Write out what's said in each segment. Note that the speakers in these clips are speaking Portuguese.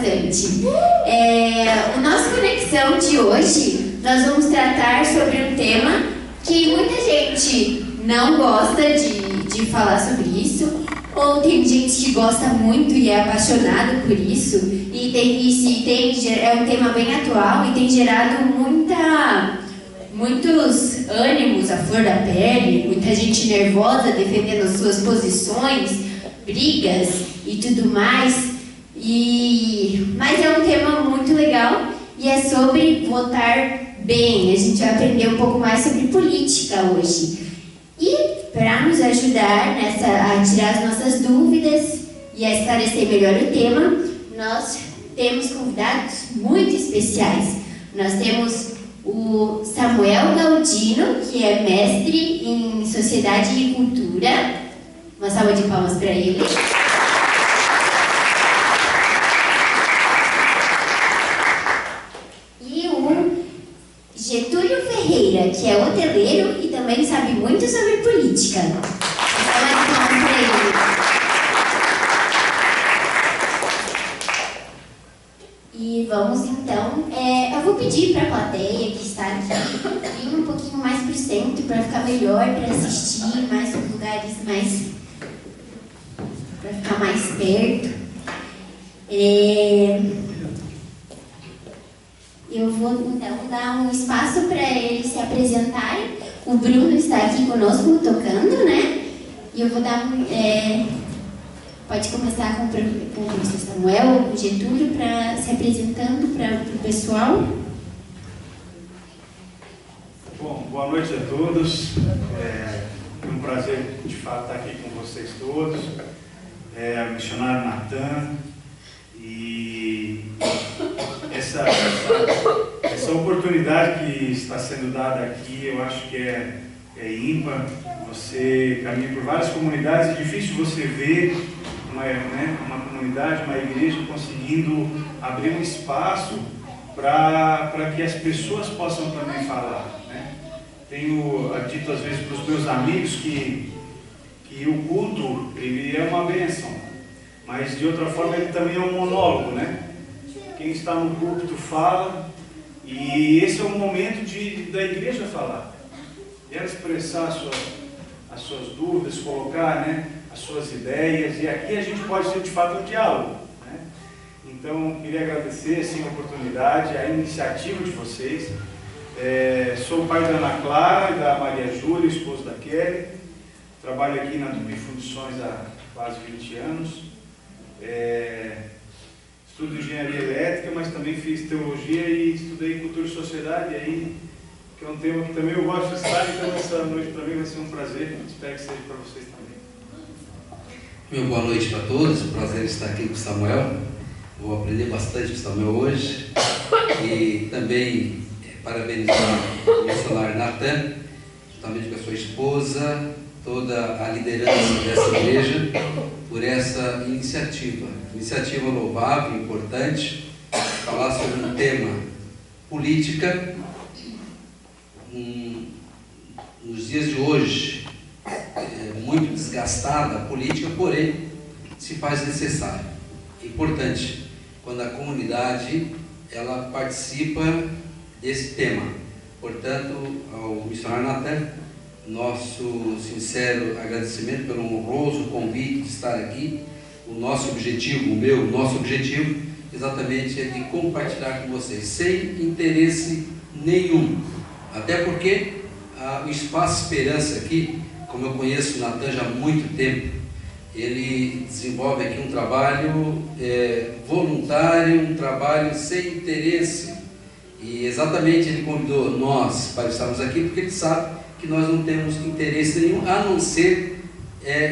bastante. O nosso Conexão de hoje, nós vamos tratar sobre um tema que muita gente não gosta de falar sobre isso, ou tem gente que gosta muito e é apaixonado por isso, é um tema bem atual e tem gerado muitos ânimos à flor da pele, muita gente nervosa defendendo as suas posições, brigas e tudo mais. Mas é um tema muito legal e é sobre votar bem. A gente vai aprender um pouco mais sobre política hoje. E para nos ajudar a tirar as nossas dúvidas e a esclarecer melhor o tema, nós temos convidados muito especiais. Nós temos o Samuel Galdino, que é mestre em Sociedade e Cultura. Uma salva de palmas para ele. E o Getúlio Ferreira, que é hoteleiro e também sabe muito sobre política. Uma salva de palmas para ele. E vamos então, eu vou pedir para a plateia que está aqui vir um pouquinho mais para o centro para ficar melhor, para assistir mais lugares para ficar mais perto. Eu vou então dar um espaço para eles se apresentarem. O Bruno está aqui conosco tocando, né? E eu vou dar pode começar com o professor Samuel, o Getúlio, se apresentando para o pessoal. Bom, boa noite a todos. É um prazer, de fato, estar aqui com vocês todos. O missionário Natan. E essa oportunidade que está sendo dada aqui, eu acho que é ímpar. Você caminha por várias comunidades, é difícil você ver uma comunidade, uma igreja conseguindo abrir um espaço para que as pessoas possam também falar, né? Tenho dito às vezes para os meus amigos que o culto ele é uma bênção, mas de outra forma ele também é um monólogo, né? Quem está no púlpito fala e esse é o momento da igreja falar, ela expressar as suas dúvidas, colocar, né, as suas ideias, e aqui a gente pode ter de fato um diálogo, né? Então, queria agradecer assim, a oportunidade, a iniciativa de vocês. Sou o pai da Ana Clara e da Maria Júlia, esposo da Kelly. Trabalho aqui na Tupi Fundições há quase 20 anos. Estudo engenharia elétrica, mas também fiz teologia e estudei cultura e sociedade, aí, que é um tema que também eu gosto de estar, então essa noite para mim vai ser um prazer, espero que seja para vocês também. Meu boa noite para todos, prazer estar aqui com o Samuel. Vou aprender bastante com o Samuel hoje. E também parabenizar o missionário Natan, juntamente com a sua esposa, toda a liderança dessa igreja, por essa iniciativa. Iniciativa louvável, importante, falar sobre um tema política. Nos dias de hoje, muito desgastada a política, porém se faz necessário. É importante quando a comunidade ela participa desse tema. Portanto, ao missionário Natan, nosso sincero agradecimento pelo honroso convite de estar aqui. O nosso objetivo, nosso objetivo exatamente é de compartilhar com vocês, sem interesse nenhum. Até porque o Espaço Esperança aqui, como eu conheço o Natan já há muito tempo, ele desenvolve aqui um trabalho voluntário, um trabalho sem interesse. E exatamente ele convidou nós para estarmos aqui, porque ele sabe que nós não temos interesse nenhum, a não ser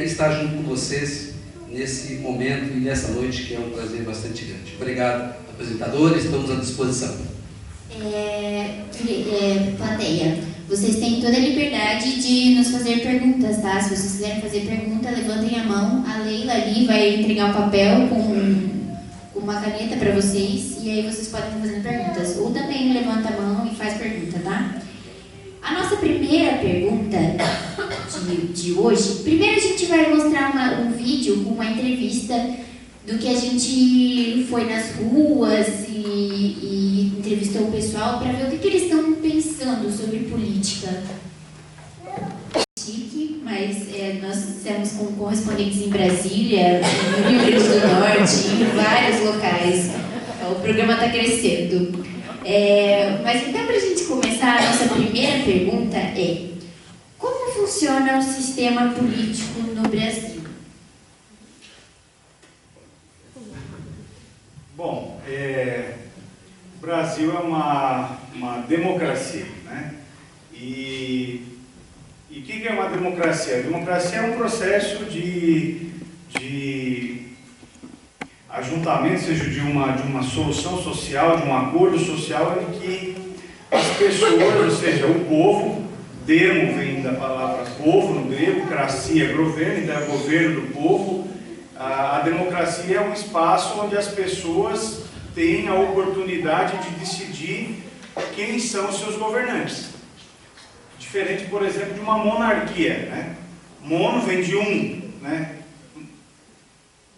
estar junto com vocês nesse momento e nessa noite, que é um prazer bastante grande. Obrigado, apresentadores, estamos à disposição. Plateia, vocês têm toda a liberdade de nos fazer perguntas, tá? Se vocês quiserem fazer pergunta, levantem a mão. A Leila ali vai entregar um papel com uma caneta para vocês, e aí vocês podem fazer perguntas. Ou também levanta a mão e faz pergunta, tá? A nossa primeira pergunta de hoje, primeiro a gente vai mostrar um vídeo com uma entrevista do que a gente foi nas ruas e entrevistou o pessoal para ver o que eles estão pensando sobre política. Chique, mas nós estamos com correspondentes em Brasília, no Rio Grande do Norte, em vários locais. O programa está crescendo. Mas então, para a gente começar, a nossa primeira pergunta é: como funciona o sistema político no Brasil? Bom, o Brasil é uma democracia, né? E o que é uma democracia? A democracia é um processo de ajuntamento, seja de uma solução social, de um acordo social em que as pessoas, ou seja, o povo, demo vem da palavra povo no grego, cracia é governo, então é governo do povo. A democracia é um espaço onde as pessoas têm a oportunidade de decidir quem são os seus governantes. Diferente, por exemplo, de uma monarquia, né? Mono vem de um, né?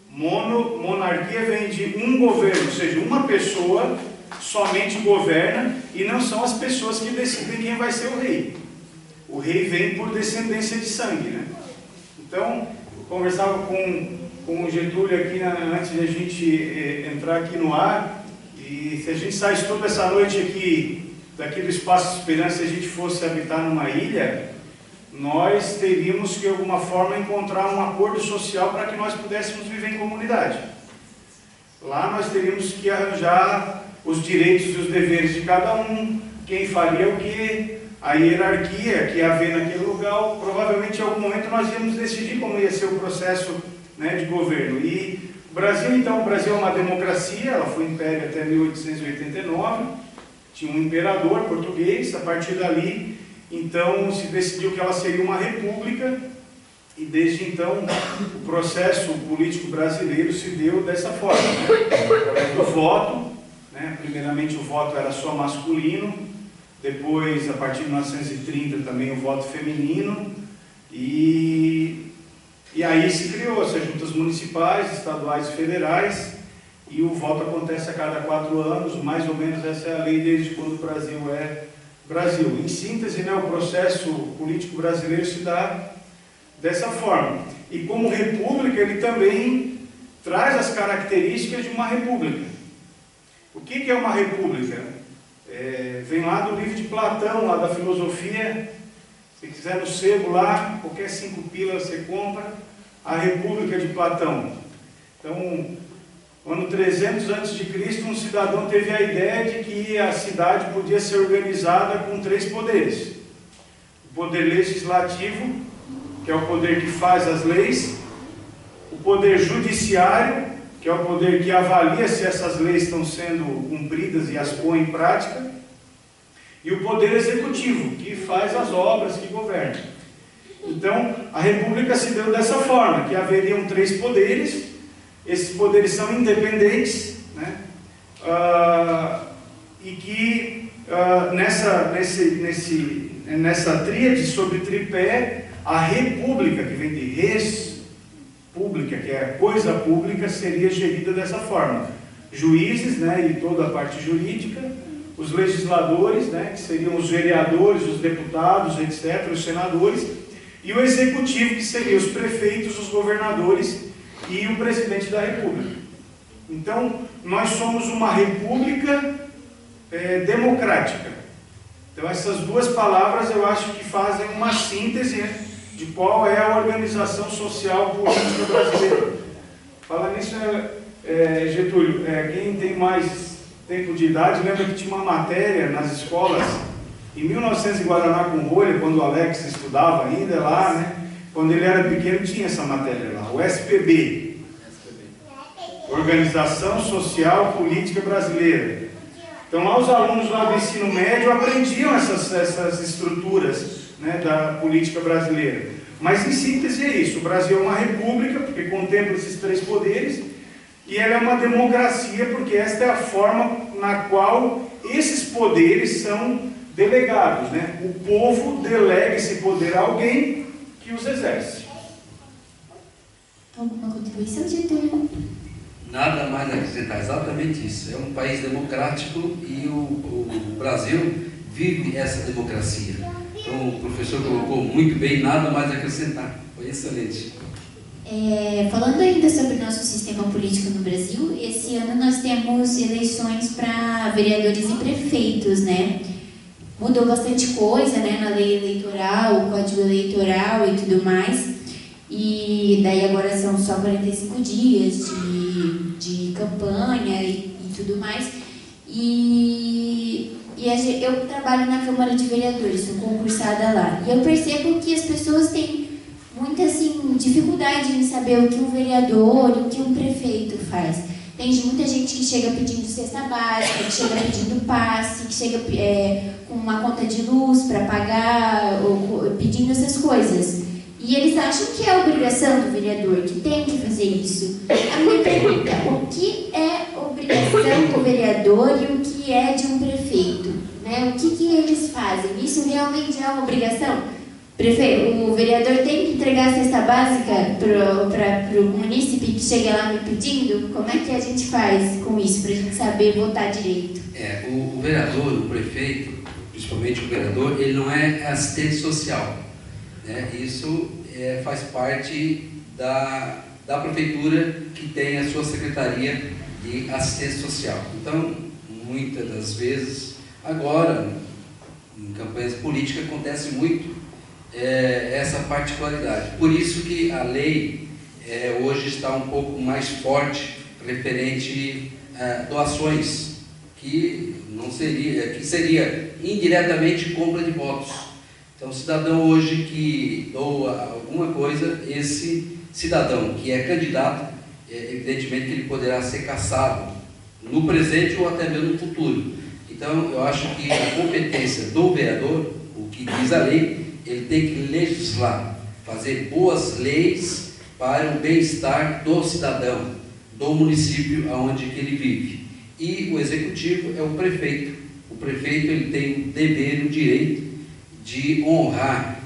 Monarquia vem de um governo, ou seja, uma pessoa somente governa e não são as pessoas que decidem quem vai ser o rei. O rei vem por descendência de sangue, né? Então, eu conversava com o Getúlio aqui antes de a gente entrar aqui no ar, e se a gente saísse toda essa noite aqui, daqui do Espaço Esperança, se a gente fosse habitar numa ilha, nós teríamos que de alguma forma encontrar um acordo social para que nós pudéssemos viver em comunidade. Lá nós teríamos que arranjar os direitos e os deveres de cada um, quem faria o quê, a hierarquia que ia haver naquele lugar. Provavelmente em algum momento nós íamos decidir como ia ser o processo, né, de governo. E o Brasil, então, o Brasil é uma democracia, ela foi império até 1889, tinha um imperador português. A partir dali, então, se decidiu que ela seria uma república, e desde então o processo político brasileiro se deu dessa forma, né? Através do voto, né? Primeiramente o voto era só masculino, depois, a partir de 1930, também o voto feminino, e aí se criou as juntas municipais, estaduais e federais, e o voto acontece a cada 4 anos, mais ou menos essa é a lei desde quando o Brasil é Brasil. Em síntese, né, o processo político brasileiro se dá dessa forma. E como república, ele também traz as características de uma república. O que é uma república? Vem lá do livro de Platão, lá da filosofia. Se quiser no sebo lá, qualquer 5 pilas você compra, a República de Platão. Então, no ano 300 a.C., um cidadão teve a ideia de que a cidade podia ser organizada com 3 poderes. O poder legislativo, que é o poder que faz as leis, o poder judiciário, que é o poder que avalia se essas leis estão sendo cumpridas e as põe em prática, e o poder executivo, que faz as obras, que governa. Então, a República se deu dessa forma, que haveriam 3 poderes, esses poderes são independentes, né? E que nessa tríade sobre tripé, a República, que vem de res pública, que é coisa pública, seria gerida dessa forma. Juízes, né, e toda a parte jurídica, os legisladores, né, que seriam os vereadores, os deputados, etc., os senadores, e o executivo, que seriam os prefeitos, os governadores e o presidente da República. Então, nós somos uma república democrática. Então, essas 2 palavras eu acho que fazem uma síntese, né, de qual é a organização social política brasileira. Falando nisso, Getúlio, quem tem mais tempo de idade lembra que tinha uma matéria nas escolas, em 1900 em Guaraná com Rolha, quando o Alex estudava ainda lá, né? Quando ele era pequeno tinha essa matéria lá, o SPB, Organização Social Política Brasileira. Então lá os alunos lá do ensino médio aprendiam essas estruturas, né, da política brasileira. Mas em síntese é isso, o Brasil é uma república, porque contempla esses 3 poderes, e ela é uma democracia, porque esta é a forma na qual esses poderes são delegados, né? O povo delega esse poder a alguém que os exerce. Alguma contribuição, Getúlio? Nada mais a acrescentar, exatamente isso. É um país democrático e o Brasil vive essa democracia. Então o professor colocou muito bem, nada mais a acrescentar. Foi excelente. Falando ainda sobre o nosso sistema político no Brasil, esse ano nós temos eleições para vereadores e prefeitos, né? Mudou bastante coisa, né, na lei eleitoral, o código eleitoral e tudo mais. E daí agora são só 45 dias de campanha e tudo mais. Eu trabalho na Câmara de Vereadores, sou concursada lá. E eu percebo que as pessoas têm muita assim, dificuldade em saber o que um vereador, o que um prefeito faz. Tem muita gente que chega pedindo cesta básica, que chega pedindo passe, que chega com uma conta de luz para pagar, ou pedindo essas coisas. E eles acham que é obrigação do vereador, que tem que fazer isso. A minha pergunta, o que é obrigação do vereador e o que é de um prefeito? Né? O que eles fazem? Isso realmente é uma obrigação? O vereador tem que entregar a cesta básica para o munícipe que chega lá me pedindo? Como é que a gente faz com isso, para a gente saber votar direito? O vereador, o prefeito, principalmente o vereador, ele não é assistente social. Né? Isso faz parte da prefeitura, que tem a sua secretaria de assistência social. Então, muitas das vezes, agora, em campanhas políticas, acontece muito essa particularidade. Por isso que a lei hoje está um pouco mais forte referente a doações, que seria indiretamente compra de votos. Então, o cidadão hoje que doa alguma coisa, esse cidadão que é candidato, evidentemente que ele poderá ser cassado no presente ou até mesmo no futuro. Então, eu acho que a competência do vereador, o que diz a lei, ele tem que legislar, fazer boas leis para o bem-estar do cidadão, do município onde que ele vive. E o executivo é o prefeito. O prefeito ele tem o dever, o direito de honrar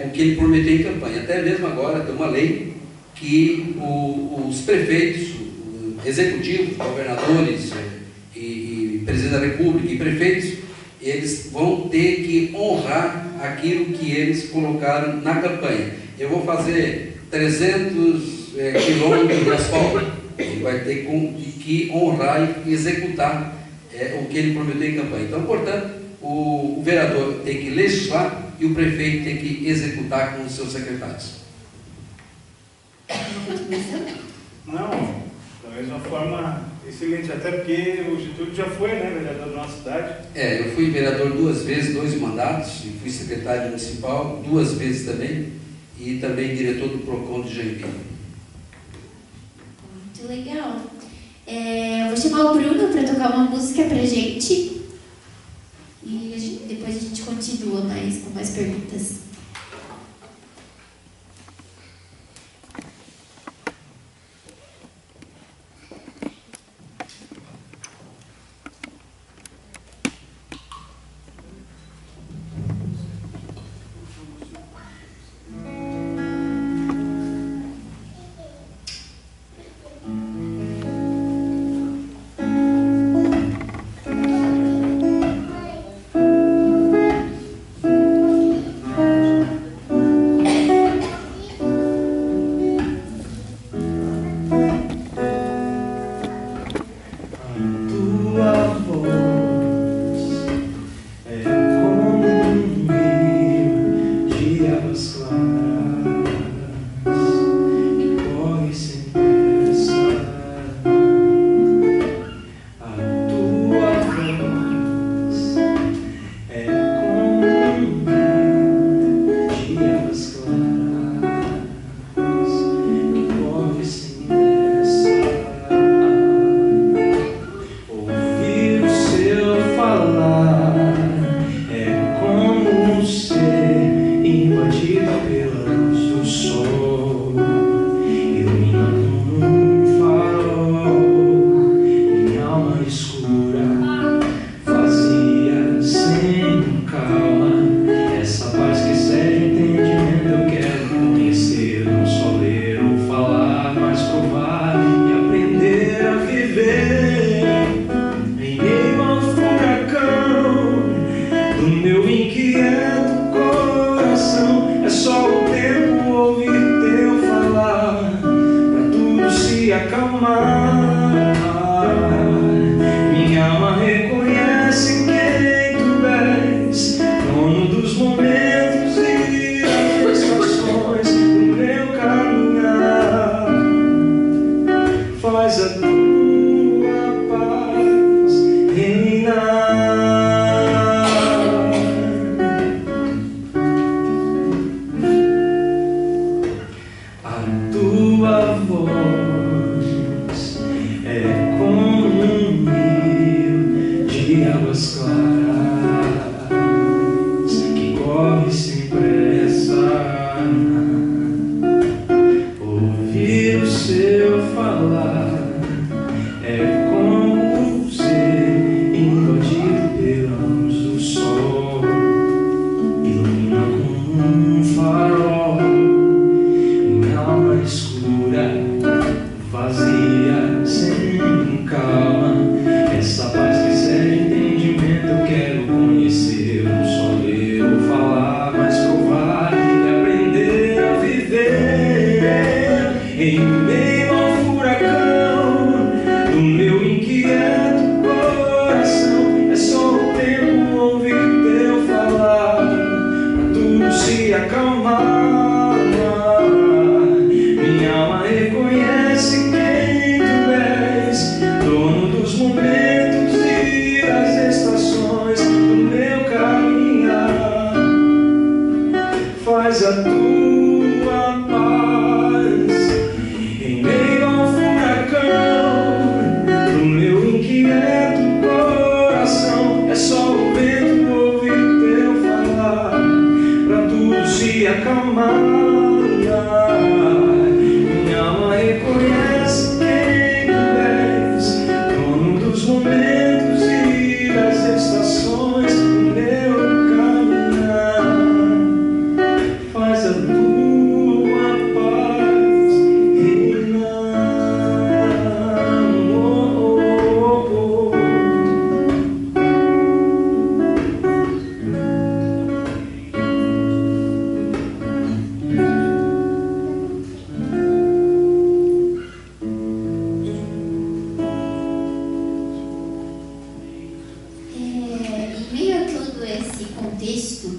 o que ele prometeu em campanha. Até mesmo agora tem uma lei que os prefeitos, executivos, governadores e presidente da república e prefeitos, eles vão ter que honrar aquilo que eles colocaram na campanha. Eu vou fazer 300 quilômetros de asfalto. Ele vai ter que honrar e executar o que ele prometeu em campanha. Então, portanto, o vereador tem que legislar e o prefeito tem que executar com os seus secretários. Não, da mesma forma, excelente, até porque o Getúlio já foi, né, vereador da nossa cidade. Eu fui vereador 2 vezes, 2 mandatos, e fui secretário municipal 2 vezes também, e também diretor do PROCON de Joinville. Muito legal. Eu vou chamar o Bruno para tocar uma música pra gente, e depois a gente continua com mais perguntas.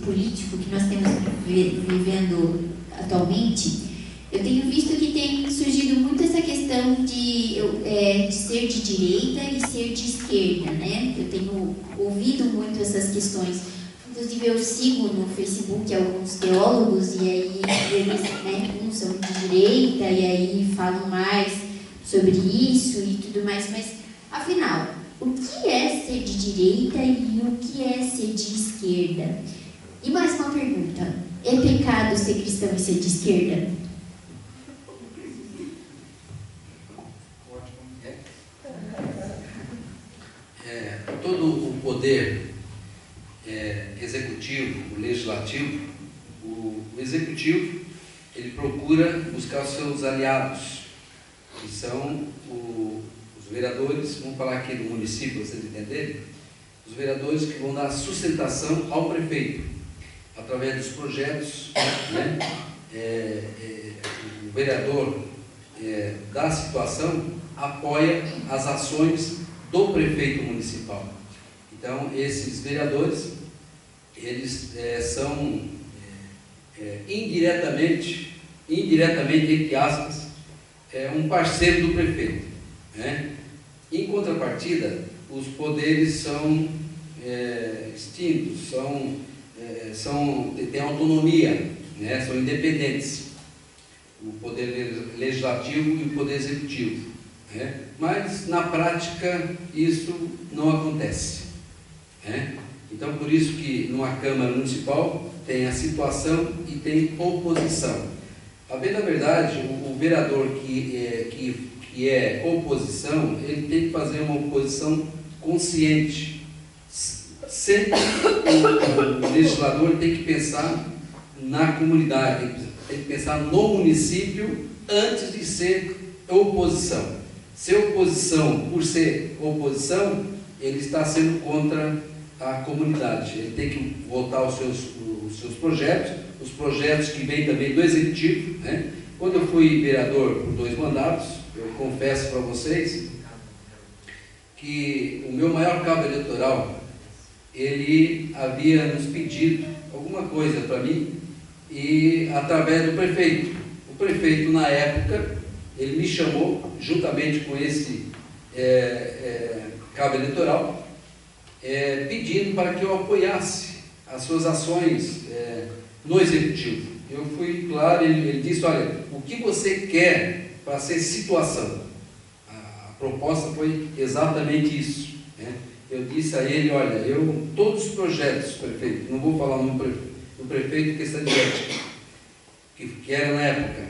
político que nós temos vivendo atualmente, eu tenho visto que tem surgido muito essa questão de ser de direita e ser de esquerda, né? Eu tenho ouvido muito essas questões. Inclusive, eu sigo no Facebook alguns teólogos e aí eles, né, uns são de direita e aí falam mais sobre isso e tudo mais, mas, afinal, o que é ser de direita e o que é ser de esquerda? E mais uma pergunta, é pecado ser cristão e ser de esquerda? Todo o poder executivo, o legislativo, o executivo, ele procura buscar os seus aliados, que são os vereadores, vamos falar aqui do município, para vocês entenderem, os vereadores que vão dar sustentação ao prefeito, através dos projetos, né? O vereador da situação apoia as ações do prefeito municipal. Então, esses vereadores, eles são indiretamente, entre aspas, um parceiro do prefeito, né? Em contrapartida, os poderes são extintos, têm autonomia, né? São independentes, o poder legislativo e o poder executivo, né? Mas na prática isso não acontece, né? Então, por isso que numa Câmara Municipal tem a situação e tem oposição. A bem da verdade, o vereador que é oposição, ele tem que fazer uma oposição consciente. Sempre o legislador tem que pensar na comunidade, tem que pensar no município antes de ser oposição. Ser oposição, por ser oposição, ele está sendo contra a comunidade. Ele tem que votar os seus projetos, os projetos que vêm também do executivo, né? Quando eu fui vereador por 2 mandatos, eu confesso para vocês que o meu maior cabo eleitoral, ele havia nos pedido alguma coisa para mim, e através do prefeito. O prefeito, na época, ele me chamou, juntamente com esse cabo eleitoral, pedindo para que eu apoiasse as suas ações no executivo. Eu fui claro, ele disse: olha, o que você quer para ser situação? A proposta foi exatamente isso, né? Eu disse a ele: olha, todos os projetos, prefeito, não vou falar no prefeito, questão de ética, que era na época,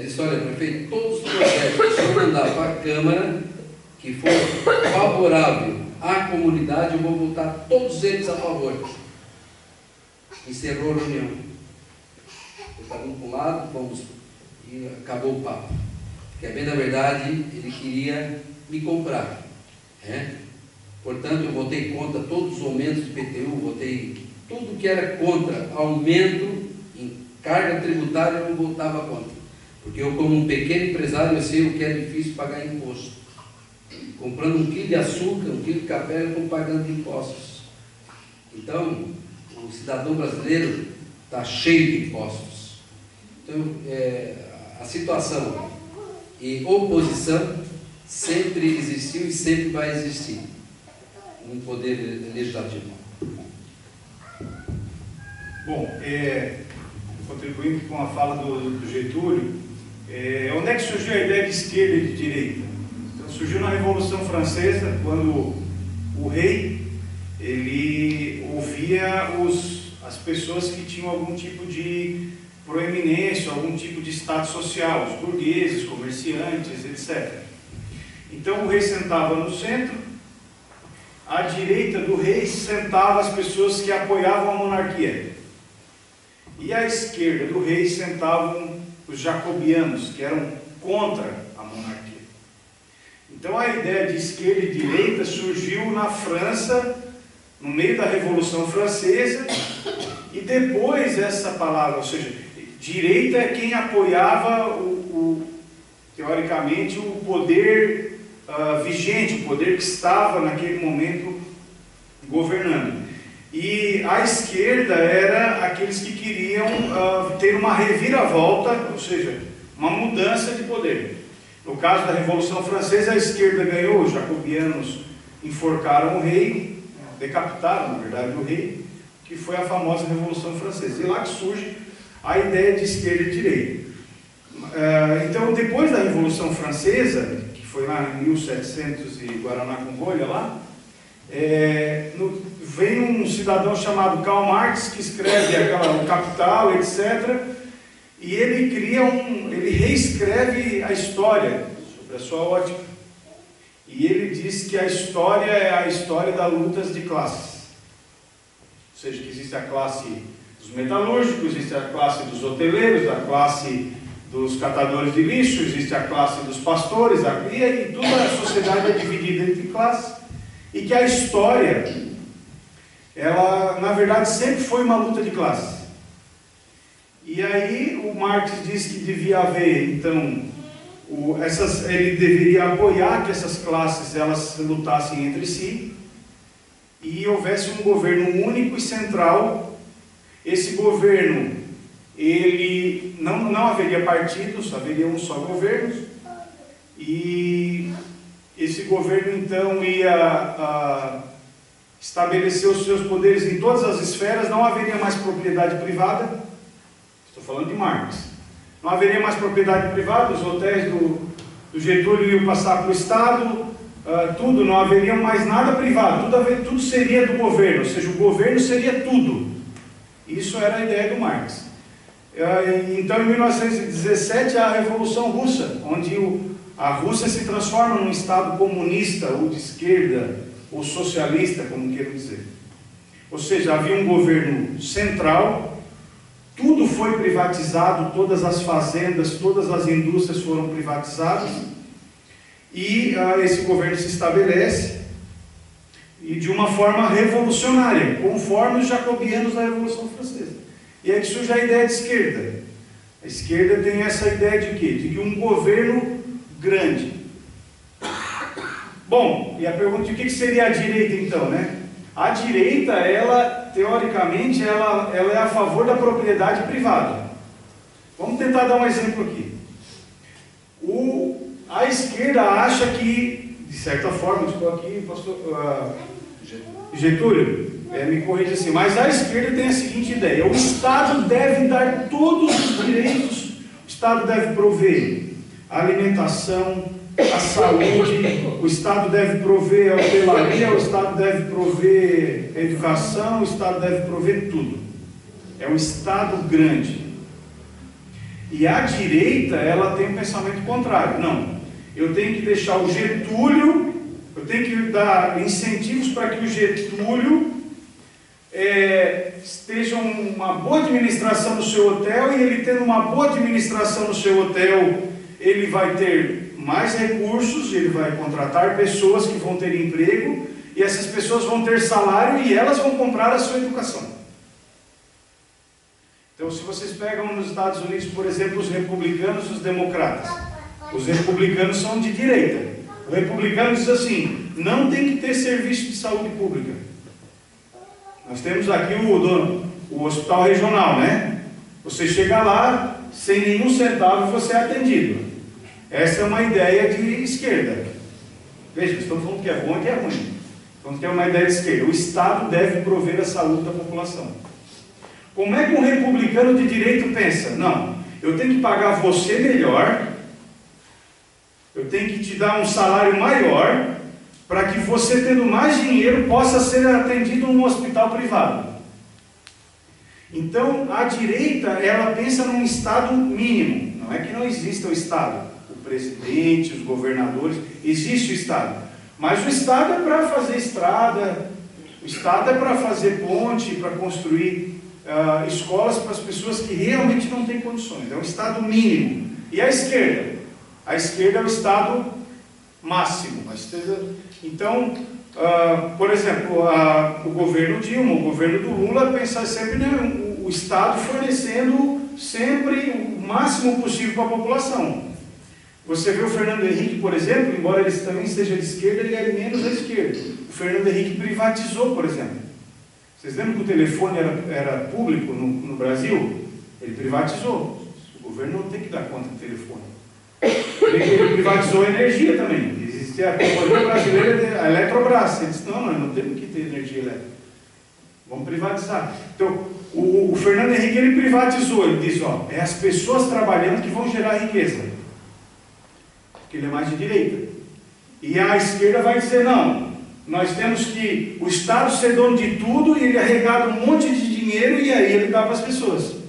disse: olha, prefeito, todos os projetos que o senhor mandar para a Câmara, que for favorável à comunidade, eu vou votar todos eles a favor. Encerrou a reunião. Cada um para um lado, e acabou o papo. Porque, bem na verdade, ele queria me comprar, né? Portanto, eu votei contra todos os aumentos de IPTU, votei tudo que era contra aumento em carga tributária, eu votava contra. Porque eu, como um pequeno empresário, eu sei o que é difícil pagar imposto. Comprando 1 quilo de açúcar, 1 quilo de café, eu estou pagando impostos. Então, o cidadão brasileiro está cheio de impostos. Então, a situação e oposição sempre existiu e sempre vai existir no poder legislativo. Bom, contribuindo com a fala do Getúlio, onde é que surgiu a ideia de esquerda e de direita? Então, surgiu na Revolução Francesa, quando o rei ele ouvia as pessoas que tinham algum tipo de proeminência, algum tipo de status social, os burgueses, comerciantes, etc. Então o rei sentava no centro, à direita do rei sentavam as pessoas que apoiavam a monarquia, e à esquerda do rei sentavam os jacobianos, que eram contra a monarquia. Então a ideia de esquerda e direita surgiu na França, no meio da Revolução Francesa, e depois essa palavra, ou seja, direita é quem apoiava teoricamente o poder vigente, o poder que estava naquele momento governando. E a esquerda era aqueles que queriam ter uma reviravolta, ou seja, uma mudança de poder. No caso da Revolução Francesa, a esquerda ganhou, os jacobianos enforcaram o rei, decapitaram, na verdade, o rei, que foi a famosa Revolução Francesa. E lá que surge a ideia de esquerda e direita. Então, depois da Revolução Francesa, que foi lá em 1700 e Guaraná com rolha lá, vem um cidadão chamado Karl Marx, que escreve o Capital, etc., e ele reescreve a história, sobre a sua ótica. E ele diz que a história é a história das lutas de classes. Ou seja, que existe a classe dos metalúrgicos, existe a classe dos hoteleiros, a classe dos catadores de lixo, existe a classe dos pastores, e toda a sociedade é dividida entre classes, e que a história, ela, na verdade, sempre foi uma luta de classes. E aí o Marx diz que devia haver, então, ele deveria apoiar que essas classes elas lutassem entre si e houvesse um governo único e central. Esse governo, ele não haveria partidos, haveria um só governo, e esse governo então ia estabelecer os seus poderes em todas as esferas, não haveria mais propriedade privada, estou falando de Marx, não haveria mais propriedade privada, os hotéis do Getúlio iam passar para o Estado, tudo, não haveria mais nada privado, tudo seria do governo, ou seja, o governo seria tudo. Isso era a ideia do Marx. Então, em 1917, há a Revolução Russa, onde a Rússia se transforma num Estado comunista, ou de esquerda, ou socialista, como queiram dizer. Ou seja, havia um governo central, tudo foi privatizado, todas as fazendas, todas as indústrias foram privatizadas, e esse governo se estabelece, e de uma forma revolucionária, conforme os jacobianos da Revolução Francesa. E aí que surge a ideia de esquerda. A esquerda tem essa ideia de quê? De que um governo grande. Bom, e a pergunta de o que seria a direita então, né? A direita, ela, teoricamente, ela é a favor da propriedade privada. Vamos tentar dar um exemplo aqui. A esquerda acha que, de certa forma, estou aqui, pastor Getúlio, me corrige assim, mas a esquerda tem a seguinte ideia: o Estado deve dar todos os direitos, o Estado deve prover a alimentação, a saúde, o Estado deve prover a hotelaria, o Estado deve prover a educação, o Estado deve prover tudo. É um Estado grande. E a direita, ela tem um pensamento contrário. Não, eu tenho que deixar o Getúlio, eu tenho que dar incentivos para que o Getúlio esteja uma boa administração no seu hotel, e ele tendo uma boa administração no seu hotel, ele vai ter mais recursos, ele vai contratar pessoas que vão ter emprego, e essas pessoas vão ter salário e elas vão comprar a sua educação. Então, se vocês pegam nos Estados Unidos, por exemplo, os republicanos e os democratas, os republicanos são de direita. O republicano diz assim: não tem que ter serviço de saúde pública. Nós temos aqui o hospital regional, né? Você chega lá, sem nenhum centavo você é atendido. Essa é uma ideia de esquerda. Veja, estamos falando que é bom e que é ruim. Então, que é uma ideia de esquerda. O Estado deve prover a saúde da população. Como é que um republicano de direito pensa? Não, eu tenho que pagar você melhor, eu tenho que te dar um salário maior, para que você, tendo mais dinheiro, possa ser atendido num hospital privado. Então, a direita, ela pensa num Estado mínimo. Não é que não exista o Estado. O presidente, os governadores, existe o Estado. Mas o Estado é para fazer estrada, o Estado é para fazer ponte, para construir escolas para as pessoas que realmente não têm condições. É um Estado mínimo. E a esquerda? A esquerda é o Estado máximo. Então, por exemplo, o governo Dilma, o governo do Lula, pensa sempre o Estado fornecendo sempre o máximo possível para a população. Você vê o Fernando Henrique, por exemplo, embora ele também seja de esquerda, ele é menos à esquerda. O Fernando Henrique privatizou, por exemplo. Vocês lembram que o telefone era público no Brasil? Ele privatizou. O governo não tem que dar conta do telefone. Ele privatizou a energia também. Existe a Companhia Brasileira, a Eletrobras. Ele disse, não temos que ter energia elétrica. Vamos privatizar. Então, o Fernando Henrique, ele privatizou. Ele diz, é as pessoas trabalhando que vão gerar riqueza. Porque ele é mais de direita. E a esquerda vai dizer, não, nós temos que o Estado ser dono de tudo e ele arrecada um monte de dinheiro e aí ele dá para as pessoas.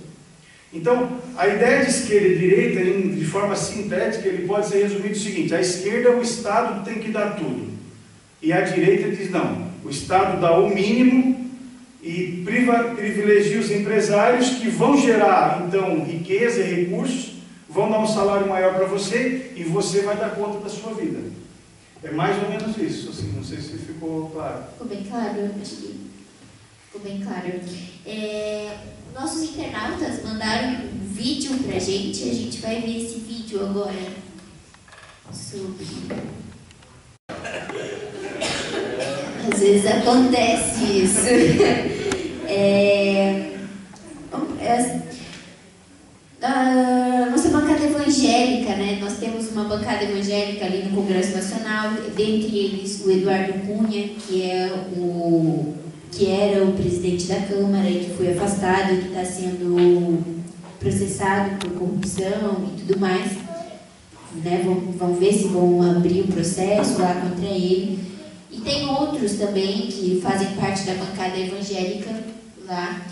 Então, a ideia de esquerda e direita, de forma sintética, ele pode ser resumido o seguinte: a esquerda, o Estado tem que dar tudo. E a direita diz, não, o Estado dá o mínimo e privilegia os empresários que vão gerar, então, riqueza e recursos, vão dar um salário maior para você e você vai dar conta da sua vida. É mais ou menos isso, assim, não sei se ficou claro. Ficou bem claro? Acho que ficou bem claro. Nossos internautas mandaram um vídeo pra gente, a gente vai ver esse vídeo agora sobre... Às vezes acontece isso. A nossa bancada evangélica, né? Nós temos uma bancada evangélica ali no Congresso Nacional, dentre eles o Eduardo Cunha, que era o presidente da Câmara e que foi afastado, que está sendo processado por corrupção e tudo mais, né? Vão ver se vão abrir um processo lá contra ele. E tem outros também que fazem parte da bancada evangélica lá.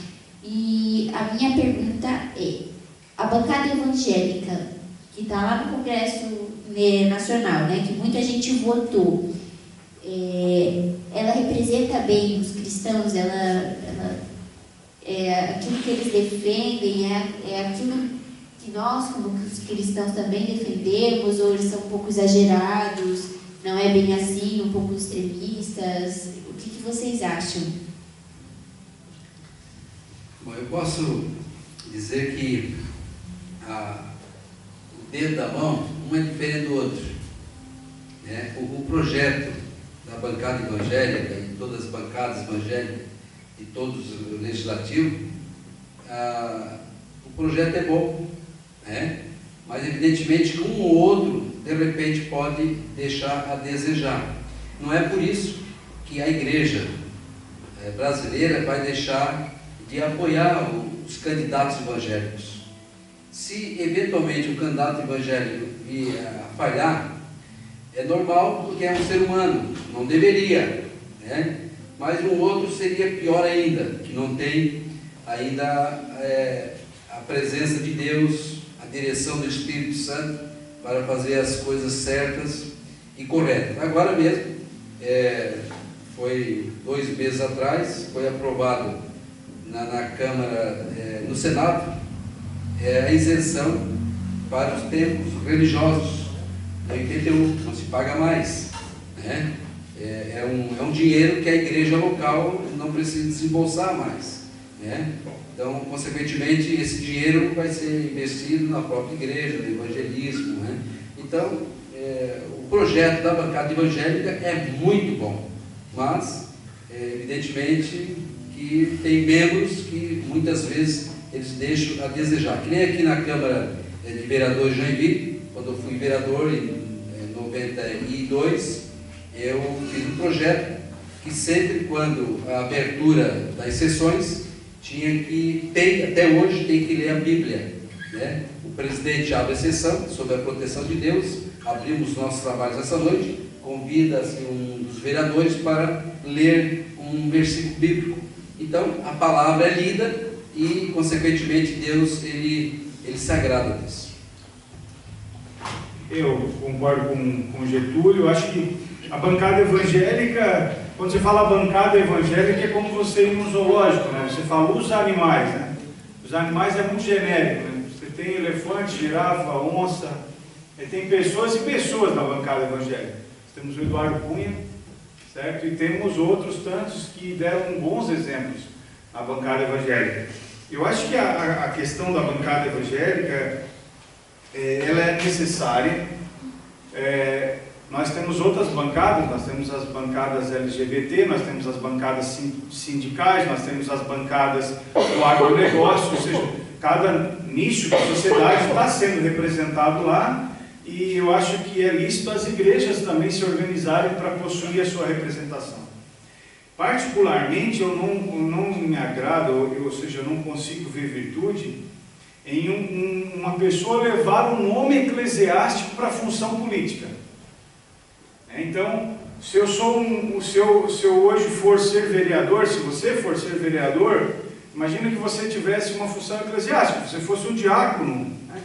E a minha pergunta é: a bancada evangélica que está lá no Congresso Nacional, né, que muita gente votou, ela representa bem os cristãos? Aquilo que eles defendem é aquilo que nós, como cristãos, também defendemos, ou eles são um pouco exagerados, não é bem assim, um pouco extremistas? O que vocês acham? Bom, eu posso dizer que o dedo da mão, um é diferente do outro, né? O projeto da bancada evangélica e todas as bancadas evangélicas e todos os legislativos, o projeto é bom, né? Mas evidentemente que um ou outro de repente pode deixar a desejar. Não é por isso que a igreja brasileira vai deixar de apoiar os candidatos evangélicos. Se eventualmente o candidato evangélico vir a falhar, é normal, porque é um ser humano, não deveria, né? Mas um outro seria pior ainda, que não tem ainda a presença de Deus, a direção do Espírito Santo para fazer as coisas certas e corretas. Agora mesmo, foi 2 meses atrás, foi aprovado na Câmara, no Senado, a isenção para os templos religiosos. Em 81, não se paga mais, né? É um dinheiro que a igreja local não precisa desembolsar mais, né? Então, consequentemente, esse dinheiro vai ser investido na própria igreja, no evangelismo, né? Então, o projeto da bancada evangélica é muito bom, mas, evidentemente, que tem membros que muitas vezes eles deixam a desejar. Que nem aqui na Câmara de Vereadores de Joinville, quando eu fui vereador em 92, eu fiz um projeto que sempre quando a abertura das sessões até hoje tem que ler a Bíblia, né? O presidente abre a sessão sob a proteção de Deus, abrimos nossos trabalhos essa noite, convida assim, um dos vereadores para ler um versículo bíblico. Então a palavra é lida e consequentemente Deus ele se agrada disso. Eu concordo com o Getúlio. Eu acho que a bancada evangélica, quando você fala bancada evangélica, é como você ir no zoológico, né? Você fala os animais, né? Os animais é muito genérico, né? Você tem elefante, girafa, onça, tem pessoas e pessoas na bancada evangélica. Temos o Eduardo Cunha, certo? E temos outros tantos que deram bons exemplos na bancada evangélica. Eu acho que a questão da bancada evangélica, ela é necessária. Nós temos outras bancadas, nós temos as bancadas LGBT, nós temos as bancadas sindicais, nós temos as bancadas do agronegócio, ou seja, cada nicho da sociedade está sendo representado lá, e eu acho que é lícito as igrejas também se organizarem para possuir a sua representação. Particularmente, eu não me agrada, ou seja, eu não consigo ver virtude em uma pessoa levar o nome eclesiástico para a função política. Então, se eu hoje for ser vereador, se você for ser vereador, imagina que você tivesse uma função eclesiástica, você fosse um diácono, né?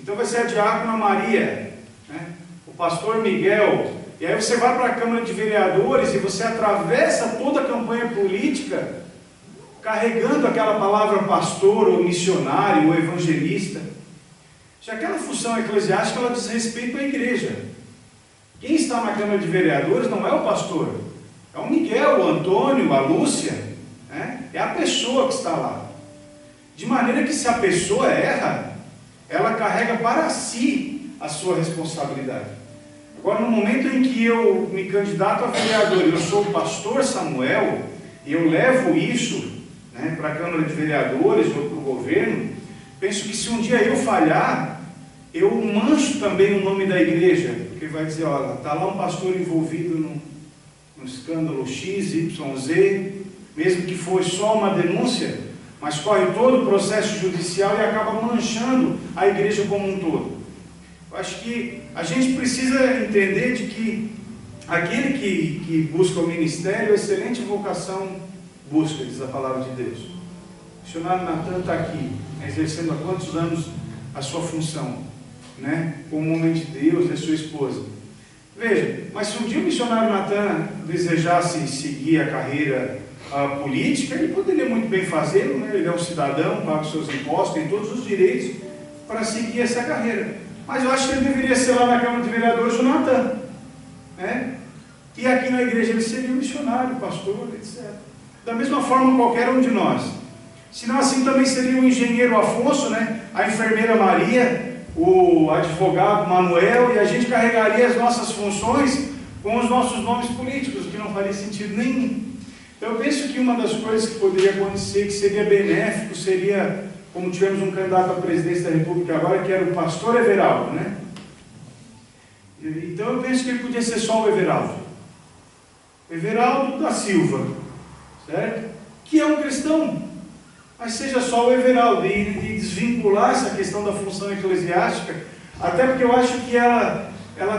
Então vai ser a diácona Maria, né? O pastor Miguel, e aí você vai para a Câmara de Vereadores e você atravessa toda a campanha política carregando aquela palavra pastor, ou missionário, ou evangelista. Já aquela função eclesiástica, ela diz respeito à igreja. Quem está na Câmara de Vereadores não é o pastor, é o Miguel, o Antônio, a Lúcia, né? É a pessoa que está lá. De maneira que se a pessoa erra, ela carrega para si a sua responsabilidade. Agora, no momento em que eu me candidato a vereador e eu sou o pastor Samuel, e eu levo isso, né, para a Câmara de Vereadores ou para o governo, penso que se um dia eu falhar, eu mancho também o nome da igreja, porque vai dizer, olha, está lá um pastor envolvido num escândalo X, Y, Z, mesmo que foi só uma denúncia, mas corre todo o processo judicial e acaba manchando a igreja como um todo. Eu acho que a gente precisa entender de que aquele que busca o ministério, excelente vocação busca, diz a palavra de Deus. O missionário Natan está aqui, exercendo há quantos anos a sua função, né? Como homem de Deus, é sua esposa. Veja, mas se um dia o missionário Natan desejasse seguir a carreira política, ele poderia muito bem fazê-lo, né? Ele é um cidadão, paga os seus impostos, tem todos os direitos para seguir essa carreira. Mas eu acho que ele deveria ser lá na Câmara de Vereadores o Natan, né? E aqui na igreja ele seria o missionário, o pastor, etc. Da mesma forma qualquer um de nós. Senão assim também seria o engenheiro Afonso, né? A enfermeira Maria, o advogado Manuel, e a gente carregaria as nossas funções com os nossos nomes políticos, que não faria sentido nenhum. Então eu penso que uma das coisas que poderia acontecer, que seria benéfico, seria, como tivemos um candidato à presidência da República agora, que era o pastor Everaldo, né? Então eu penso que ele podia ser só o Everaldo. Everaldo da Silva, certo? Que é um cristão, mas seja só o Everaldo, e desvincular essa questão da função eclesiástica, até porque eu acho que ela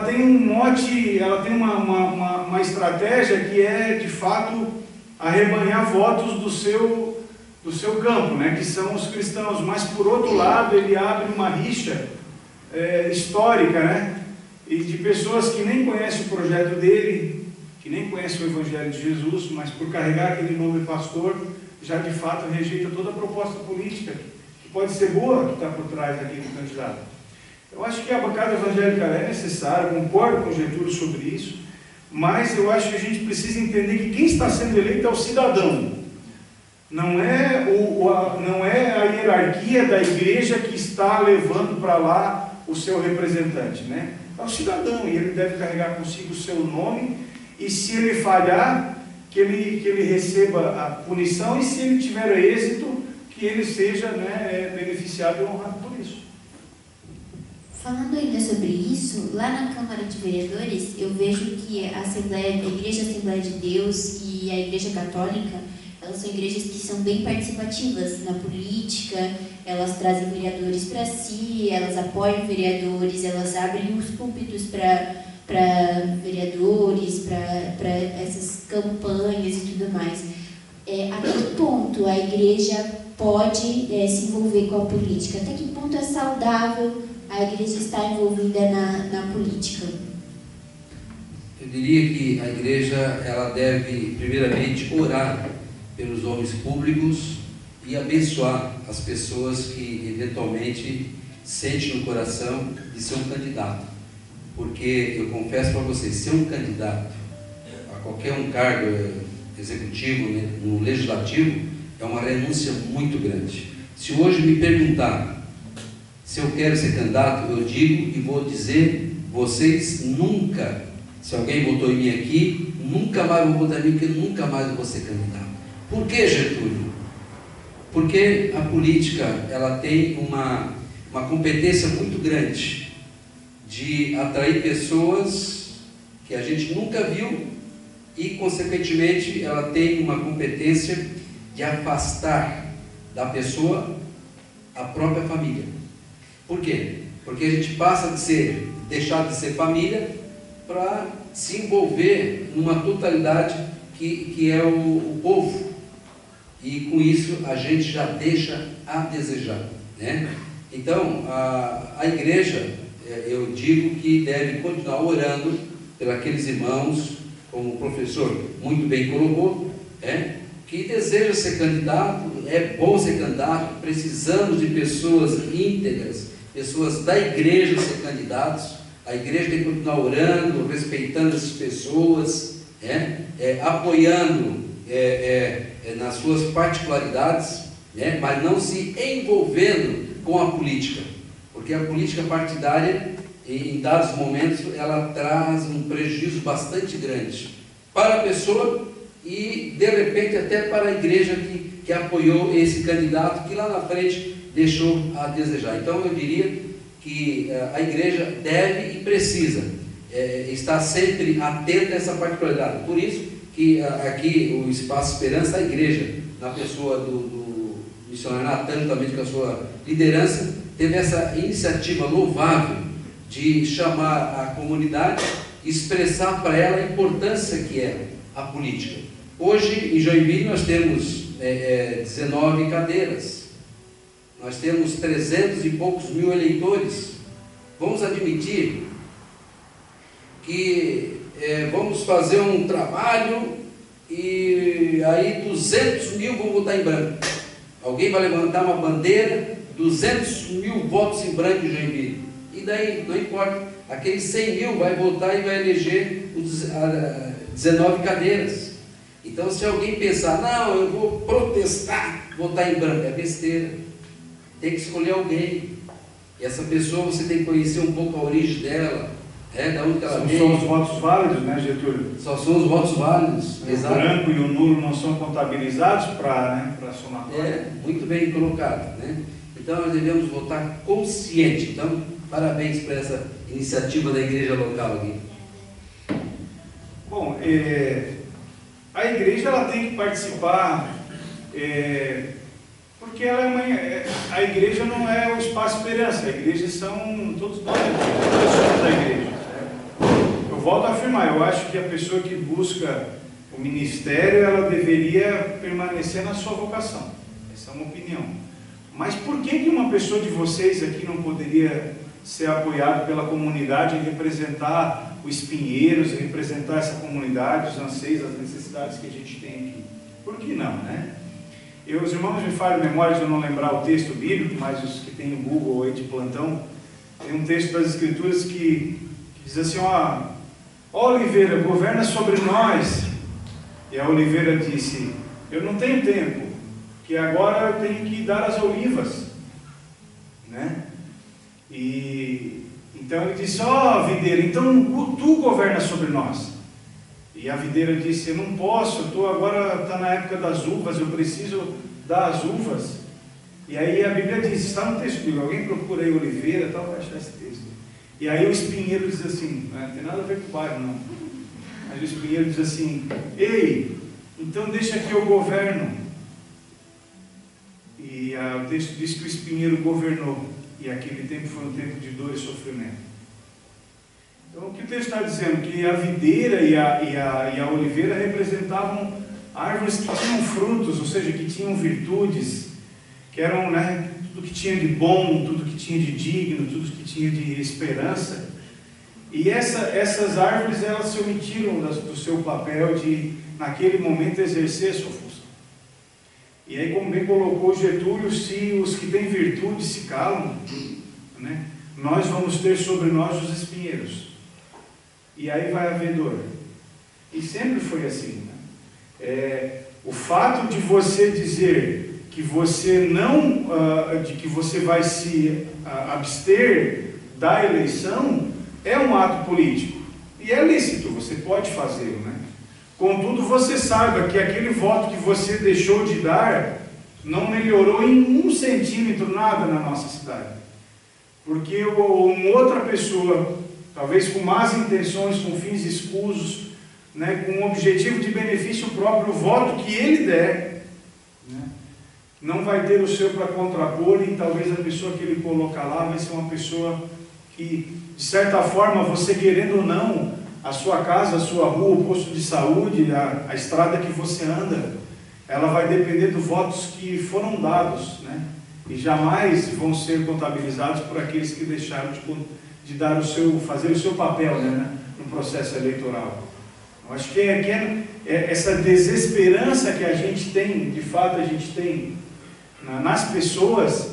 tem um mote, ela tem uma estratégia que é, de fato, arrebanhar votos do seu campo, né, que são os cristãos, mas por outro lado ele abre uma rixa histórica, né, e de pessoas que nem conhecem o projeto dele, que nem conhecem o Evangelho de Jesus, mas por carregar aquele nome pastor, já de fato rejeita toda a proposta política, que pode ser boa, que está por trás aqui do candidato. Eu acho que a bancada evangélica é necessária, concordo com o Getúlio sobre isso, mas eu acho que a gente precisa entender que quem está sendo eleito é o cidadão. Não é a hierarquia da igreja que está levando para lá o seu representante, né? É o cidadão, e ele deve carregar consigo o seu nome, e se ele falhar, que ele receba a punição, e se ele tiver êxito, que ele seja, né, beneficiado e honrado por isso. Falando ainda sobre isso, lá na Câmara de Vereadores, eu vejo que a Igreja Assembleia de Deus e a Igreja Católica, elas são igrejas que são bem participativas na política, elas trazem vereadores para si, elas apoiam vereadores, elas abrem os púlpitos para vereadores, para essas campanhas e tudo mais. A que ponto a igreja pode se envolver com a política? Até que ponto é saudável a igreja estar envolvida na política? Eu diria que a igreja ela deve, primeiramente, orar pelos homens públicos e abençoar as pessoas que, eventualmente, sentem no coração de ser um candidato. Porque, eu confesso para vocês, ser um candidato a qualquer um cargo executivo, né, no legislativo, é uma renúncia muito grande. Se hoje me perguntar se eu quero ser candidato, eu digo e vou dizer, vocês nunca Se alguém votou em mim aqui, nunca mais vou votar em mim, porque nunca mais eu vou ser candidato. Por que, Getúlio? Porque a política, ela tem uma competência muito grande de atrair pessoas que a gente nunca viu e, consequentemente, ela tem uma competência de afastar da pessoa a própria família. Por quê? Porque a gente passa de deixar de ser família para se envolver numa totalidade que é o povo. E com isso a gente já deixa a desejar, né? Então, a igreja, eu digo que deve continuar orando pelos irmãos, como o professor muito bem colocou, que deseja ser candidato. É bom ser candidato, precisamos de pessoas íntegras, pessoas da igreja ser candidatos. A igreja tem que continuar orando, respeitando essas pessoas, apoiando nas suas particularidades, mas não se envolvendo com a política, porque a política partidária, em dados momentos, ela traz um prejuízo bastante grande para a pessoa e, de repente, até para a igreja que apoiou esse candidato, que lá na frente deixou a desejar. Então, eu diria que a igreja deve e precisa estar sempre atenta a essa particularidade. Por isso que aqui o Espaço Esperança, a igreja, na pessoa do missionário Natan, também com a sua liderança, teve essa iniciativa louvável de chamar a comunidade e expressar para ela a importância que é a política. Hoje, em Joinville, nós temos 19 cadeiras, nós temos 300 e poucos mil eleitores. Vamos admitir que vamos fazer um trabalho e aí 200 mil vão votar em branco. Alguém vai levantar uma bandeira, 200 mil votos em branco em Joinville. E daí, não importa, aqueles 100 mil vai votar e vai eleger os 19 cadeiras. Então, se alguém pensar, não, eu vou protestar, votar em branco, é besteira. Tem que escolher alguém. E essa pessoa você tem que conhecer um pouco a origem dela, da onde ela vem. São os votos válidos, né, Getúlio? Só são os votos válidos. O branco e o nulo não são contabilizados para a somatória. Muito bem colocado, né? Então nós devemos votar consciente. Então, parabéns para essa iniciativa da igreja local aqui. Bom, a igreja ela tem que participar, porque a igreja não é o Espaço Esperança, a igreja são todos nós, pessoas da igreja. Eu volto a afirmar, eu acho que a pessoa que busca o ministério, ela deveria permanecer na sua vocação. Essa é uma opinião. Mas por que uma pessoa de vocês aqui não poderia ser apoiado pela comunidade e representar o Espinheiros, representar essa comunidade, os anseios, as necessidades que a gente tem aqui? Por que não, né? Os irmãos me falham memória de eu não lembrar o texto bíblico, mas os que tem no Google aí de plantão, tem um texto das Escrituras que diz assim, ó Oliveira, governa sobre nós. E a Oliveira disse, eu não tenho tempo, que agora eu tenho que dar as olivas, né? E então ele disse, videira, então tu governa sobre nós. E a videira disse, eu não posso, agora está na época das uvas, eu preciso dar as uvas. E aí a Bíblia diz, está no texto bíblico, alguém procura aí Oliveira, tal, vai achar esse texto. E aí o espinheiro diz assim, não tem nada a ver com o bairro não, mas o espinheiro diz assim, ei, então deixa que eu governo. E o texto diz que o espinheiro governou, e aquele tempo foi um tempo de dor e sofrimento. Então o que o texto está dizendo? Que a videira e a oliveira representavam árvores que tinham frutos, ou seja, que tinham virtudes, que eram, né, tudo que tinha de bom, tudo que tinha de digno, tudo que tinha de esperança. E essas árvores, elas se omitiram do seu papel de, naquele momento, exercer a sua função. E aí, como bem colocou Getúlio, se os que têm virtude se calam, né, nós vamos ter sobre nós os espinheiros. E aí vai haver dor. E sempre foi assim, né? O fato de você dizer que você não, de que você vai se abster da eleição, é um ato político. E é lícito, você pode fazê-lo, né? Contudo, você saiba que aquele voto que você deixou de dar não melhorou em 1 centímetro nada na nossa cidade. Porque uma outra pessoa, talvez com más intenções, com fins escusos, né, com um objetivo de benefício próprio, o voto que ele der, né, não vai ter o seu para contrapor, e talvez a pessoa que ele colocar lá vai ser uma pessoa que, de certa forma, você querendo ou não, a sua casa, a sua rua, o posto de saúde, a estrada que você anda, ela vai depender dos votos que foram dados, né? E jamais vão ser contabilizados por aqueles que deixaram de dar fazer o seu papel, né, no processo eleitoral. Eu acho que essa desesperança que a gente tem, de fato a gente tem nas pessoas,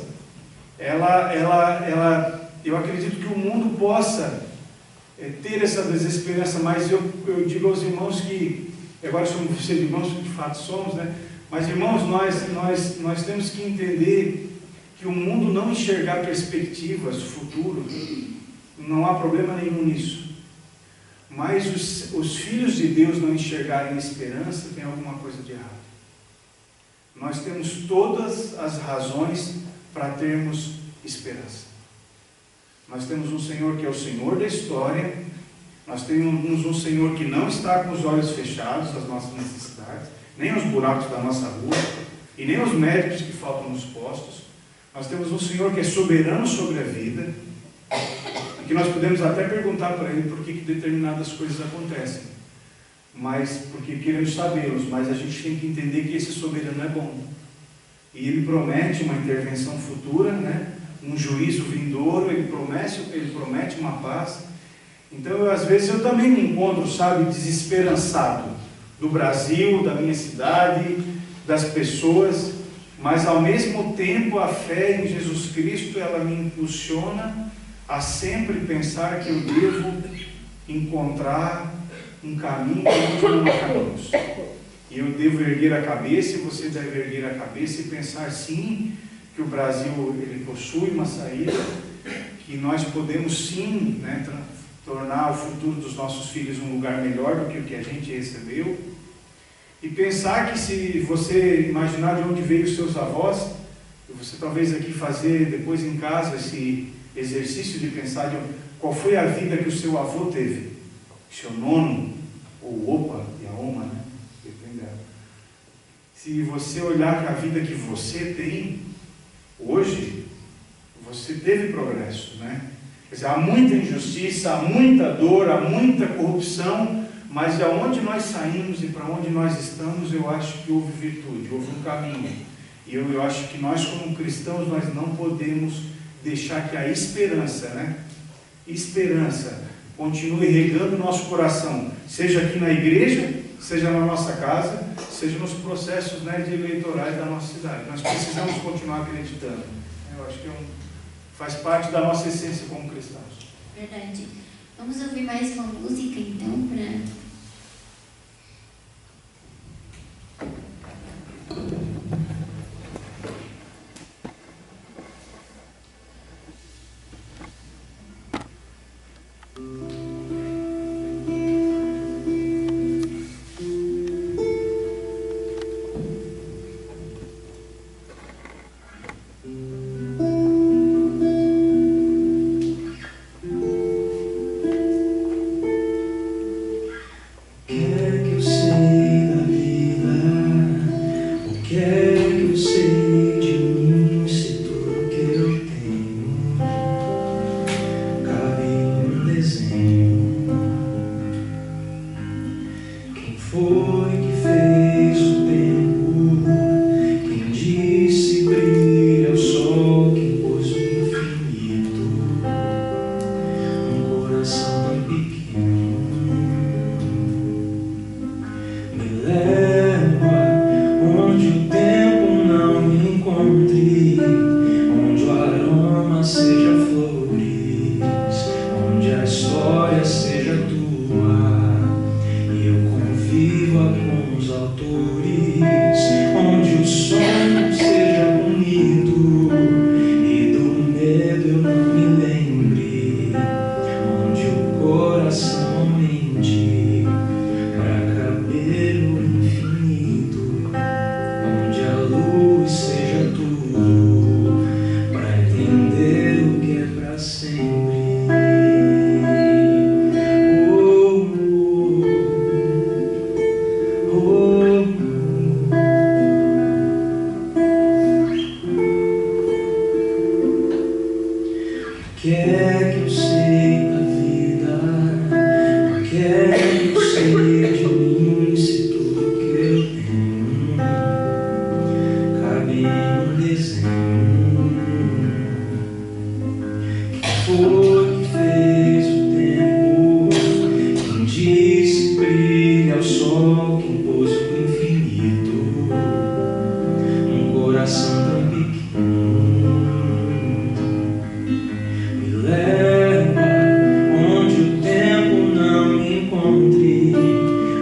eu acredito que o mundo possa ter essa desesperança, mas eu digo aos irmãos que, agora somos vocês irmãos, de fato somos, né? Mas irmãos, nós temos que entender que o mundo não enxergar perspectivas, futuro, não há problema nenhum nisso. Mas os filhos de Deus não enxergarem esperança, tem alguma coisa de errado. Nós temos todas as razões para termos esperança. Nós temos um Senhor que é o Senhor da história, nós temos um Senhor que não está com os olhos fechados às nossas necessidades, nem aos buracos da nossa rua, e nem aos médicos que faltam nos postos. Nós temos um Senhor que é soberano sobre a vida, e que nós podemos até perguntar para Ele por que determinadas coisas acontecem, mas porque queremos sabê-los, mas a gente tem que entender que esse soberano é bom, e Ele promete uma intervenção futura, né? Um juízo vindouro, Ele promete uma paz. Então, às vezes, eu também me encontro, sabe, desesperançado do Brasil, da minha cidade, das pessoas, mas ao mesmo tempo a fé em Jesus Cristo, ela me impulsiona a sempre pensar que eu devo encontrar um caminho onde não há caminhos. E eu devo erguer a cabeça, e você deve erguer a cabeça e pensar sim, que o Brasil ele possui uma saída, que nós podemos sim, né, tornar o futuro dos nossos filhos um lugar melhor do que o que a gente recebeu, e pensar que se você imaginar de onde veio os seus avós, você talvez aqui fazer depois em casa esse exercício de pensar de qual foi a vida que o seu avô teve, seu nono, ou opa, e a oma, né? Depende dela. Se você olhar para a vida que você tem, hoje, você teve progresso, né? Quer dizer, há muita injustiça, há muita dor, há muita corrupção, mas de onde nós saímos e para onde nós estamos, eu acho que houve virtude, houve um caminho. E eu acho que nós, como cristãos, nós não podemos deixar que a esperança, né? Esperança continue regando o nosso coração, seja aqui na igreja, seja na nossa casa, seja nos processos, né, de eleitorais da nossa cidade. Nós precisamos continuar acreditando. Eu acho que faz parte da nossa essência como cristãos. Verdade. Vamos ouvir mais uma música, então, para... Seja tua, e eu convivo a boca um poço infinito, um coração tão pequeno. Me leva onde o tempo não me encontre,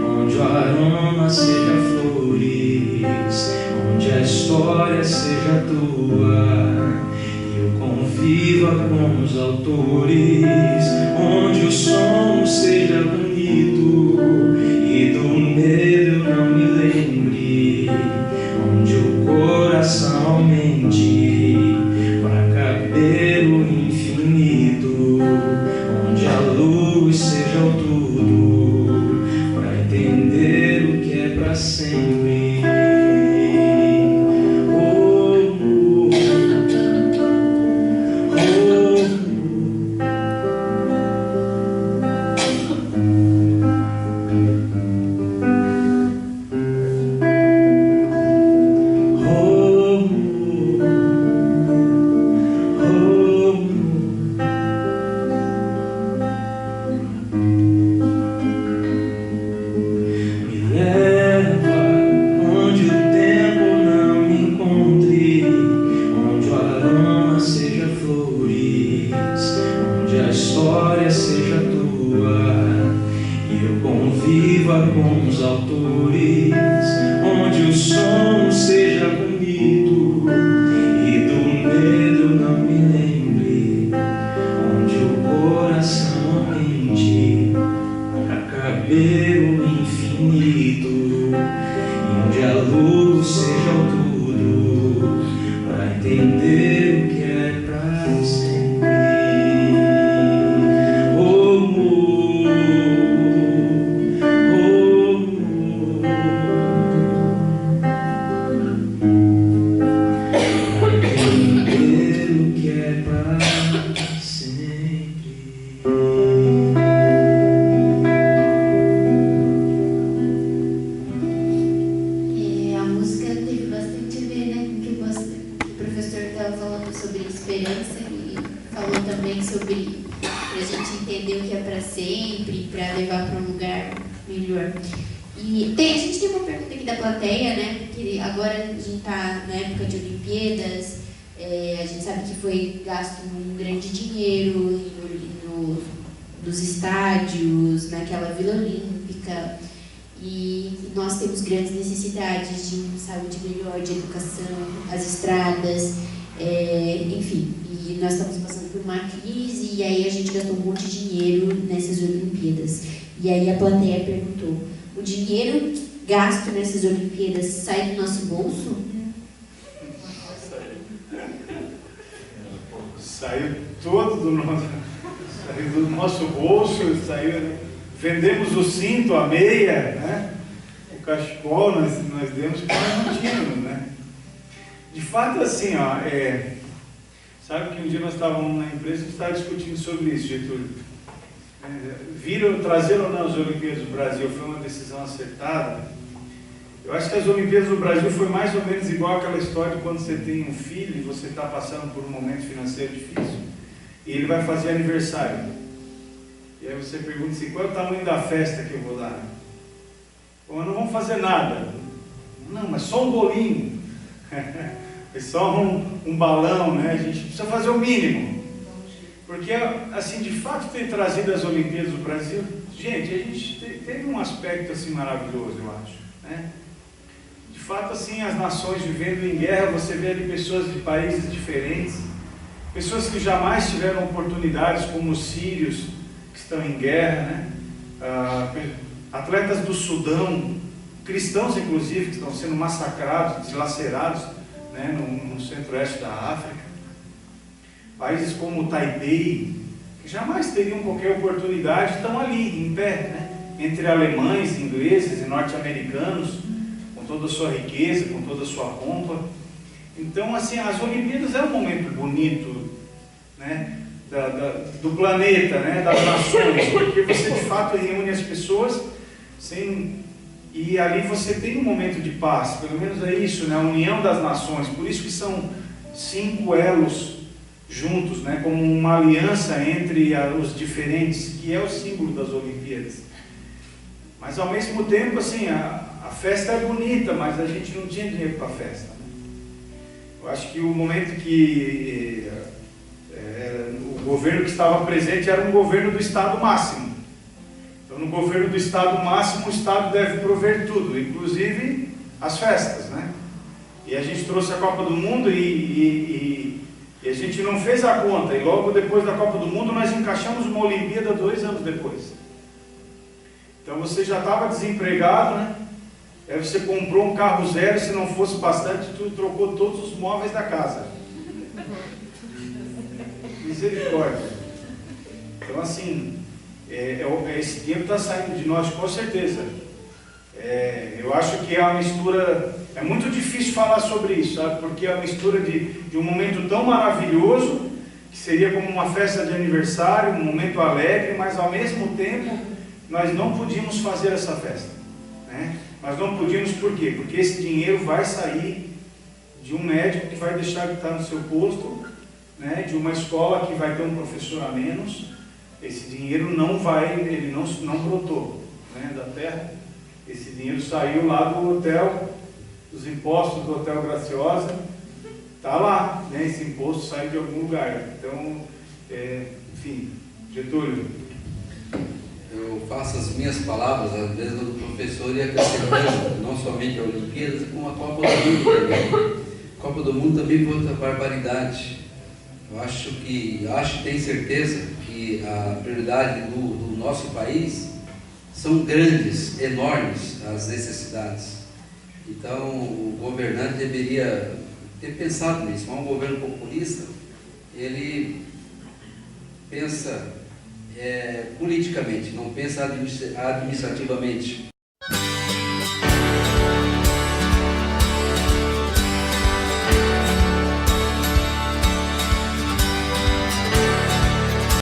onde o aroma seja flores, onde a história seja tua e eu conviva com os autores, onde o som seja bonito e do medo eu não me lembre, onde o coração aumente para caber o infinito, onde a luz seja o tudo para entender o que é para sempre. Com os autores, onde o som seja bonito e do medo eu não me lembre, onde o coração aumente para caber o infinito, onde a luz seja o tudo para entender o que é para sempre. Gasto um grande dinheiro nos estádios, naquela Vila Olímpica, e nós temos grandes necessidades de uma saúde melhor, de educação, as estradas, enfim, e nós estamos passando por uma crise, e aí a gente gastou um monte de dinheiro nessas Olimpíadas. E aí a plateia perguntou: o dinheiro gasto nessas Olimpíadas sai do nosso bolso? Saiu todo do nosso bolso, vendemos o cinto, a meia, né? O cachecol, nós demos porque nós não tínhamos, né? De fato, assim, ó, sabe que um dia nós estávamos na empresa e estávamos discutindo sobre isso, Getúlio. Trazer ou não as Olimpíadas do Brasil foi uma decisão acertada. Eu acho que as Olimpíadas do Brasil foi mais ou menos igual aquela história de quando você tem um filho e você está passando por um momento financeiro difícil e ele vai fazer aniversário. E aí você pergunta assim: qual é o tamanho da festa que eu vou dar? Bom, não vamos fazer nada. Não, mas só um bolinho. É só um balão, né? A gente precisa fazer o mínimo. Porque, assim, de fato, ter trazido as Olimpíadas do Brasil, gente, a gente teve um aspecto assim maravilhoso, eu acho, né? De fato, assim, as nações vivendo em guerra, você vê ali pessoas de países diferentes, pessoas que jamais tiveram oportunidades, como os sírios, que estão em guerra, né? Atletas do Sudão, cristãos inclusive, que estão sendo massacrados, deslacerados, né? no centro-oeste da África. Países como Taipei, que jamais teriam qualquer oportunidade, estão ali, em pé, né? Entre alemães, ingleses e norte-americanos, com toda a sua riqueza, com toda a sua pompa. Então, assim, as Olimpíadas é um momento bonito, né? Do planeta, né? Das nações, porque você de fato reúne as pessoas e ali você tem um momento de paz, pelo menos é isso, né? A união das nações, por isso que são 5 elos juntos, né? Como uma aliança entre os diferentes, que é o símbolo das Olimpíadas. Mas ao mesmo tempo, assim, a festa é bonita, mas a gente não tinha dinheiro para a festa. Eu acho que o momento que o governo que estava presente era um governo do Estado máximo. Então, no governo do Estado máximo, o Estado deve prover tudo, inclusive as festas, né? E a gente trouxe a Copa do Mundo e a gente não fez a conta. E logo depois da Copa do Mundo, nós encaixamos uma Olimpíada 2 anos depois. Então, você já estava desempregado, né? Aí você comprou um carro zero, se não fosse bastante, tu trocou todos os móveis da casa. Misericórdia. Então, assim, esse tempo está saindo de nós com certeza. Eu acho que é uma mistura, é muito difícil falar sobre isso, sabe? Porque é a mistura de um momento tão maravilhoso, que seria como uma festa de aniversário, um momento alegre, mas ao mesmo tempo, nós não podíamos fazer essa festa, né? Nós não podíamos por quê? Porque esse dinheiro vai sair de um médico que vai deixar de estar no seu posto, né? De uma escola que vai ter um professor a menos. Esse dinheiro não vai, ele não brotou, né, da terra. Esse dinheiro saiu lá do hotel, dos impostos do Hotel Graciosa. Está lá, né? Esse imposto sai de algum lugar. Então, enfim, Getúlio. Eu faço as minhas palavras, as mesmas do professor, e acrescentando não somente a Olimpíadas, como a Copa do Mundo também. A Copa do Mundo também foi outra barbaridade. Eu acho e tenho certeza que a prioridade do nosso país são grandes, enormes as necessidades. Então, o governante deveria ter pensado nisso. Mas um governo populista, ele pensa politicamente, não pensa administrativamente.